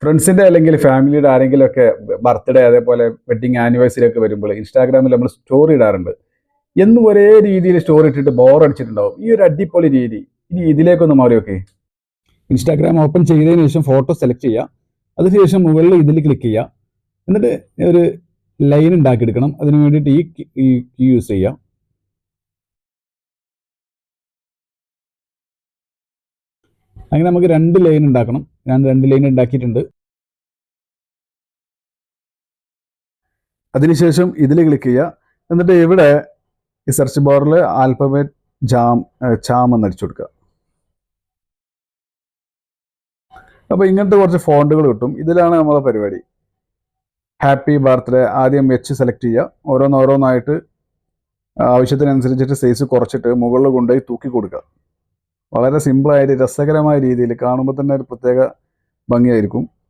ഫ്രണ്ട്സിൻ്റെ അല്ലെങ്കിൽ ഫാമിലിയുടെ ആരെങ്കിലുമൊക്കെ ബർത്ത്ഡേ അതേപോലെ വെഡിങ് ആനിവേഴ്സറി ഒക്കെ വരുമ്പോൾ ഇൻസ്റ്റാഗ്രാമിൽ നമ്മൾ സ്റ്റോറി ഇടാറുണ്ട്. എന്നും ഒരേ രീതിയിൽ സ്റ്റോറി ഇട്ടിട്ട് ബോറടിച്ചിട്ടുണ്ടാവും. ഈ ഒരു അടിപൊളി രീതി ഇനി ഇതിലേക്കൊന്ന് മാറി നോക്കേ. ഇൻസ്റ്റാഗ്രാം ഓപ്പൺ ചെയ്തതിന് ശേഷം ഫോട്ടോ സെലക്ട് ചെയ്യുക. അതിനുശേഷം മുകളിൽ ഇതിൽ ക്ലിക്ക് ചെയ്യുക. എന്നിട്ട് ഒരു ലൈൻ ഉണ്ടാക്കിയെടുക്കണം. അതിന് വേണ്ടിയിട്ട് ഈ കീ യൂസ് ചെയ്യുക. അങ്ങനെ നമുക്ക് 2 ലൈൻ ഉണ്ടാക്കണം. ഞാൻ 2 ലൈൻ ഉണ്ടാക്കിയിട്ടുണ്ട്. അതിനുശേഷം ഇതിൽ ക്ലിക്ക് ചെയ്യുക. എന്നിട്ട് ഇവിടെ ഈ സെർച്ച് ബാറിൽ ആൽഫബറ്റ് ചാം എന്ന് അടിച്ചു കൊടുക്കുക. അപ്പോൾ ഇങ്ങനത്തെ കുറച്ച് ഫോണ്ടുകൾ കിട്ടും. ഇതിലാണ് നമ്മളെ പരിപാടി. ഹാപ്പി ബർത്ത്ഡേ ആദ്യം വെച്ച് സെലക്ട് ചെയ്യുക. ഓരോന്നോരോന്നായിട്ട് ആവശ്യത്തിനനുസരിച്ചിട്ട് സൈസ് കുറച്ചിട്ട് മുകളിൽ കൊണ്ടുപോയി തൂക്കി കൊടുക്കുക. വളരെ സിമ്പിളായിട്ട് രസകരമായ രീതിയിൽ കാണുമ്പോൾ തന്നെ ഒരു പ്രത്യേക ഭംഗിയായിരിക്കും.